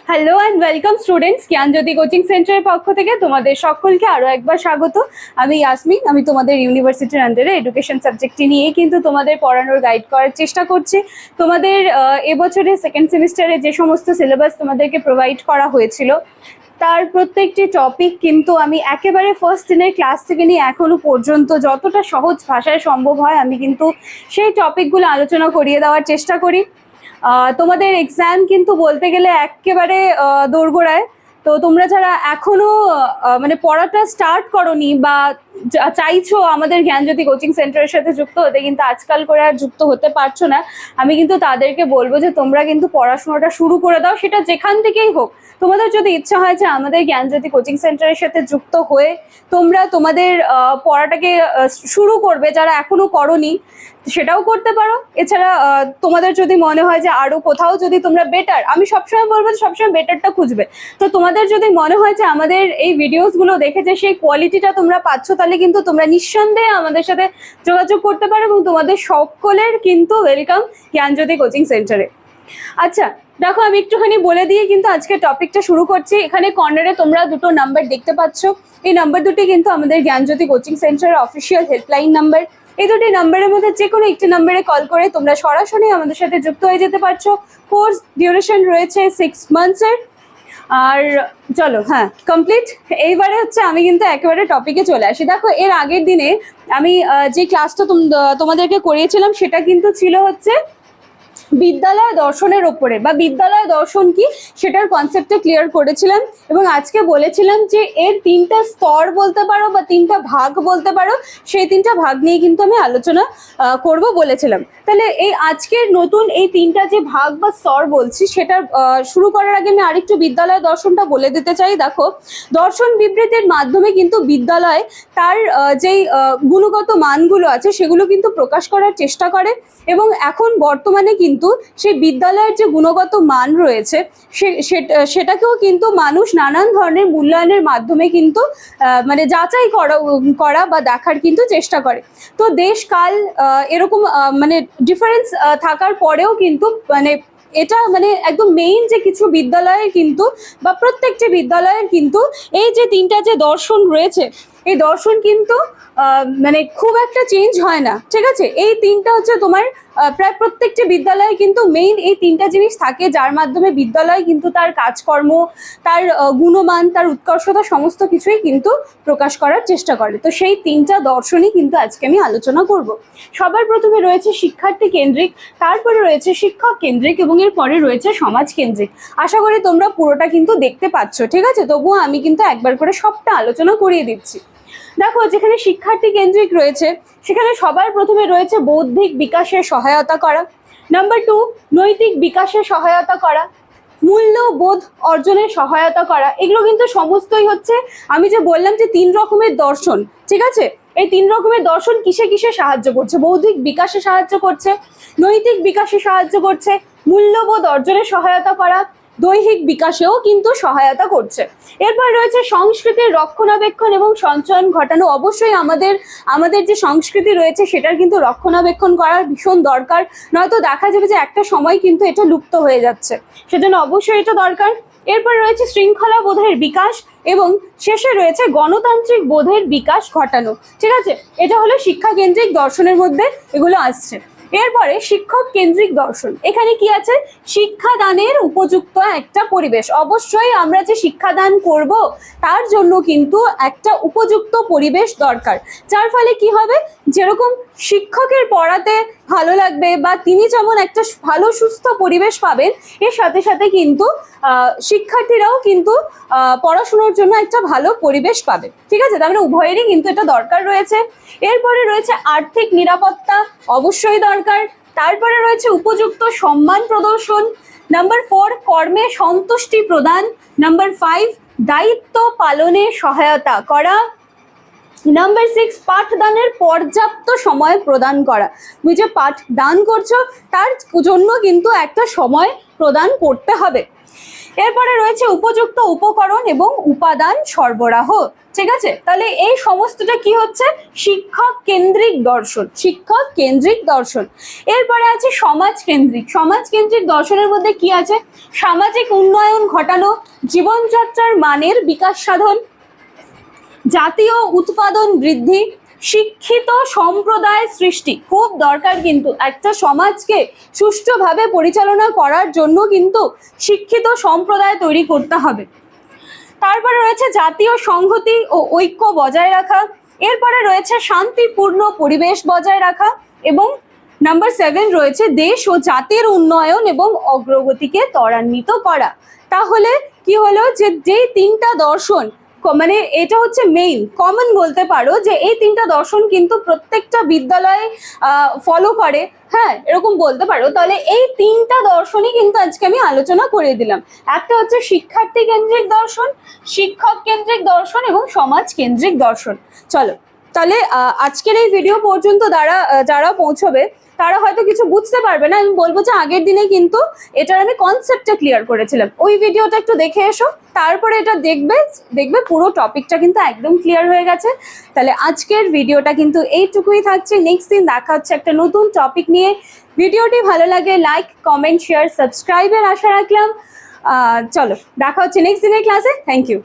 Hello and welcome students, Gyanjyoti coaching সেন্টারের পক্ষ থেকে তোমাদের সকলকে আরও একবার স্বাগত। আমি ইয়াসমিন, আমি তোমাদের ইউনিভার্সিটির আন্ডারে এডুকেশন সাবজেক্টটি নিয়ে কিন্তু তোমাদের পড়ানোর গাইড করার চেষ্টা করছি। তোমাদের এবছরের সেকেন্ড সেমিস্টারে যে সমস্ত সিলেবাস তোমাদেরকে প্রোভাইড করা হয়েছিল তার প্রত্যেকটি টপিক কিন্তু আমি একেবারে ফার্স্ট দিনের ক্লাস থেকে নিয়ে এখনো পর্যন্ত যতটা সহজ ভাষায় সম্ভব হয় আমি কিন্তু সেই টপিকগুলো আলোচনা করিয়ে দেওয়ার চেষ্টা করি। তোমাদের এক্সাম কিন্তু বলতে গেলে একেবারে দোরগোড়ায়। তো তোমরা যারা এখনো মানে পড়াটা স্টার্ট করোনি বা চাইছো আমাদের জ্ঞানজ্যোতি কোচিং সেন্টারের সাথে যুক্ত হতে, কিন্তু আজকাল করে আর যুক্ত হতে পারছো না, আমি কিন্তু তাদেরকে বলবো যে তোমরা কিন্তু পড়াশোনাটা শুরু করে দাও, সেটা যেখান থেকেই হোক। তোমাদের যদি ইচ্ছা হয় যে আমাদের জ্ঞানজ্যোতি কোচিং সেন্টারের সাথে যুক্ত হয়ে তোমরা তোমাদের পড়াটাকে শুরু করবে, যারা এখনো করোনি সেটাও করতে পারো। এছাড়া তোমাদের যদি মনে হয় যে আরো কোথাও যদি তোমরা বেটার, আমি সবসময় বলবো যে সবসময় বেটারটা খুঁজবে। তো তোমাদের যদি মনে হয় যে আমাদের এই ভিডিওসগুলো দেখে যে সেই কোয়ালিটিটা তোমরা পাচ্ছ, তাহলে কিন্তু তোমরা নিঃসন্দেহে আমাদের সাথে যোগাযোগ করতে পারো এবং তোমাদের সকলের কিন্তু ওয়েলকাম জ্ঞানজ্যোতি কোচিং সেন্টারে। আচ্ছা দেখো, আমি একটুখানি বলে দিয়ে কিন্তু আজকে টপিকটা শুরু করছি। এখানে কর্নারে তোমরা দুটো নাম্বার দেখতে পাচ্ছ, এই নাম্বার দুটি কিন্তু আমাদের জ্ঞানজ্যোতি কোচিং সেন্টারের অফিসিয়াল হেল্পলাইন নাম্বার। এই দুটি নাম্বারের মধ্যে যে কোনো একটি নাম্বারে কল করে তোমরা সরাসরি আমাদের সাথে যুক্ত হয়ে যেতে পারছো। কোর্স ডিউরেশন রয়েছে 6 মান্থসের। আর চলো, হ্যাঁ কমপ্লিট। এইবারে হচ্ছে আমি কিন্তু একেবারে টপিকে চলে আসি। দেখো, এর আগের দিনে আমি যে ক্লাসটা তোমাদেরকে করিয়েছিলাম সেটা কিন্তু ছিল হচ্ছে বিদ্যালয় দর্শনের ওপরে, বা বিদ্যালয় দর্শন কি সেটার কনসেপ্টটা ক্লিয়ার করেছিলাম এবং আজকে বলেছিলাম যে এর 3টা স্তর বলতে পারো বা 3টা ভাগ বলতে পারো, সেই 3টা ভাগ নিয়ে কিন্তু আমি আলোচনা করব বলেছিলাম। তাহলে এই আজকের নতুন এই 3টা যে ভাগ বা স্তর বলছি, সেটা শুরু করার আগে আমি আরেকটু বিদ্যালয় দর্শনটা বলে দিতে চাই। দেখো, দর্শন বিবৃতির মাধ্যমে কিন্তু বিদ্যালয় তার যেই গুণগত মানগুলো আছে সেগুলো কিন্তু প্রকাশ করার চেষ্টা করে এবং এখন বর্তমানে কিন্তু সেই বিদ্যালয়ের যে গুণগত মান রয়েছে সেটাকেও কিন্তু মানুষ নানান ধরনের মূল্যায়নের মাধ্যমে কিন্তু মানে যাচাই করা বা দেখার কিন্তু চেষ্টা করে। তো দেশ কাল এরকম মানে ডিফারেন্স থাকার পরেও কিন্তু মানে এটা মানে একদম মেইন যে কিছু বিদ্যালয়ের কিন্তু বা প্রত্যেকটি বিদ্যালয়ের কিন্তু এই যে 3টা যে দর্শন রয়েছে, এই দর্শন কিন্তু মানে খুব একটা চেঞ্জ হয় না, ঠিক আছে। এই 3টা হচ্ছে তোমার প্রায় প্রত্যেকটি বিদ্যালয়ে কিন্তু মেইন এই 3টা জিনিস থাকে, যার মাধ্যমে বিদ্যালয় কিন্তু তার কাজকর্ম, তার গুণমান, তার উৎকর্ষতা সমস্ত কিছুই কিন্তু প্রকাশ করার চেষ্টা করে। তো সেই 3টা দর্শনই কিন্তু আজকে আমি আলোচনা করব। সবার প্রথমে রয়েছে শিক্ষার্থী কেন্দ্রিক, তারপরে রয়েছে শিক্ষক কেন্দ্রিক এবং এর পরে রয়েছে সমাজ কেন্দ্রিক। আশা করি তোমরা পুরোটা কিন্তু দেখতে পাচ্ছ, ঠিক আছে। তবুও আমি কিন্তু একবার করে সবটা আলোচনা করিয়ে দিচ্ছি। দেখো, যেখানে শিক্ষার্থী কেন্দ্রিক রয়েছে সেখানে সবার প্রথমে রয়েছে বৌদ্ধিক বিকাশের সহায়তা করা, নাম্বার 2 নৈতিক বিকাশের সহায়তা করা, মূল্যবোধ অর্জনের সহায়তা করা। এগুলো কিন্তু সমস্তই হচ্ছে আমি যে বললাম যে 3 রকমের দর্শন, ঠিক আছে। এই 3 রকমের দর্শন কিসে কিসে সাহায্য করছে? বৌদ্ধিক বিকাশে সাহায্য করছে, নৈতিক বিকাশে সাহায্য করছে, মূল্যবোধ অর্জনের সহায়তা করা, দৈহিক বিকাশেও কিন্তু সহায়তা করছে। এরপর রয়েছে সংস্কৃতির রক্ষণাবেক্ষণ এবং সঞ্চয়ন ঘটানো। অবশ্যই আমাদের যে সংস্কৃতি রয়েছে সেটার কিন্তু রক্ষণাবেক্ষণ করার ভীষণ দরকার, নয়তো দেখা যাবে যে একটা সময় কিন্তু এটা লুপ্ত হয়ে যাচ্ছে, সেজন্য অবশ্যই এটা দরকার। এরপর রয়েছে শৃঙ্খলা বোধের বিকাশ এবং শেষে রয়েছে গণতান্ত্রিক বোধের বিকাশ ঘটানো, ঠিক আছে। এটা হলো শিক্ষা কেন্দ্রিক দর্শনের মধ্যে এগুলো আসছে। এরপরে শিক্ষক কেন্দ্রিক দর্শন, এখানে কি আছে? শিক্ষাদানের উপযুক্ত একটা পরিবেশ। অবশ্যই আমরা যে শিক্ষাদান করব তার জন্য কিন্তু একটা উপযুক্ত পরিবেশ দরকার, যার ফলে কি হবে, যেরকম শিক্ষকের পড়াতে ভালো লাগবে বা তিনি যেমন একটা ভালো সুস্থ পরিবেশ পাবেন, এর সাথে সাথে কিন্তু শিক্ষার্থীরাও কিন্তু পড়াশোনার জন্য একটা ভালো পরিবেশ পাবে, ঠিক আছে। তার মানে উভয়েরই কিন্তু এটা দরকার রয়েছে। এরপরে রয়েছে আর্থিক নিরাপত্তা, অবশ্যই দরকার। তারপরে রয়েছে উপযুক্ত সম্মান প্রদর্শন, নাম্বার 4 কর্মে সন্তুষ্টি প্রদান, নাম্বার 5 দায়িত্ব পালনে সহায়তা করা, নাম্বার 6 পাঠদানের পর্যাপ্ত সময় প্রদান করা। তুমি যে পাঠদান করছো তার জন্য কিন্তু একটা সময় প্রদান করতে হবে। এরপরে রয়েছে উপযুক্ত উপকরণ এবং উপাদান সরবরাহ। ঠিক আছে, তাহলে এই সমস্তটা কি হচ্ছে? শিক্ষক কেন্দ্রিক দর্শন, শিক্ষক কেন্দ্রিক দর্শন। এরপরে আছে সমাজ কেন্দ্রিক। সমাজ কেন্দ্রিক দর্শনের মধ্যে কি আছে? সামাজিক উন্নয়ন ঘটানো, জীবনযাত্রার মানের বিকাশ সাধন, জাতীয় উৎপাদন বৃদ্ধি, শিক্ষিত সম্প্রদায় সৃষ্টি। খুব দরকার, কিন্তু একটা সমাজকে সুষ্ঠুভাবে পরিচালনা করার জন্য কিন্তু শিক্ষিত সম্প্রদায় তৈরি করতে হবে। তারপরে রয়েছে জাতীয় সংহতি ও ঐক্য বজায় রাখা। এরপরে রয়েছে শান্তিপূর্ণ পরিবেশ বজায় রাখা, এবং নাম্বার 7 রয়েছে দেশ ও জাতির উন্নয়ন এবং অগ্রগতিকে ত্বরান্বিত করা। তাহলে কি হলো যে যেই তিনটা দর্শন, মানে এটা হচ্ছে মেইন কমন বলতে পারো, যে এই তিনটা দর্শন কিন্তু প্রত্যেকটা বিদ্যালয়ে ফলো করে, হ্যাঁ এরকম বলতে পারো। তাহলে এই তিনটা দর্শনই কিন্তু আজকে আমি আলোচনা করে দিলাম। একটা হচ্ছে শিক্ষার্থী কেন্দ্রিক দর্শন, শিক্ষক কেন্দ্রিক দর্শন এবং সমাজ কেন্দ্রিক দর্শন। চলো তাহলে আজকের এই ভিডিও পর্যন্ত যারা পৌঁছবে তারা হয়তো কিছু বুঝতে পারবে না, আমি বলবো যে আগের দিনে কিন্তু এটার আমি কনসেপ্টটা ক্লিয়ার করেছিলাম, ওই ভিডিওটা একটু দেখে এসো, তারপরে এটা দেখবে পুরো টপিকটা কিন্তু একদম ক্লিয়ার হয়ে গেছে। তাহলে আজকের ভিডিওটা কিন্তু এইটুকুই থাকছে, নেক্সট দিন দেখা হচ্ছে একটা নতুন টপিক নিয়ে। ভিডিওটি ভালো লাগে লাইক কমেন্ট শেয়ার সাবস্ক্রাইবের আশা রাখলাম। চলো দেখা হচ্ছে নেক্সট দিনের ক্লাসে। Thank you.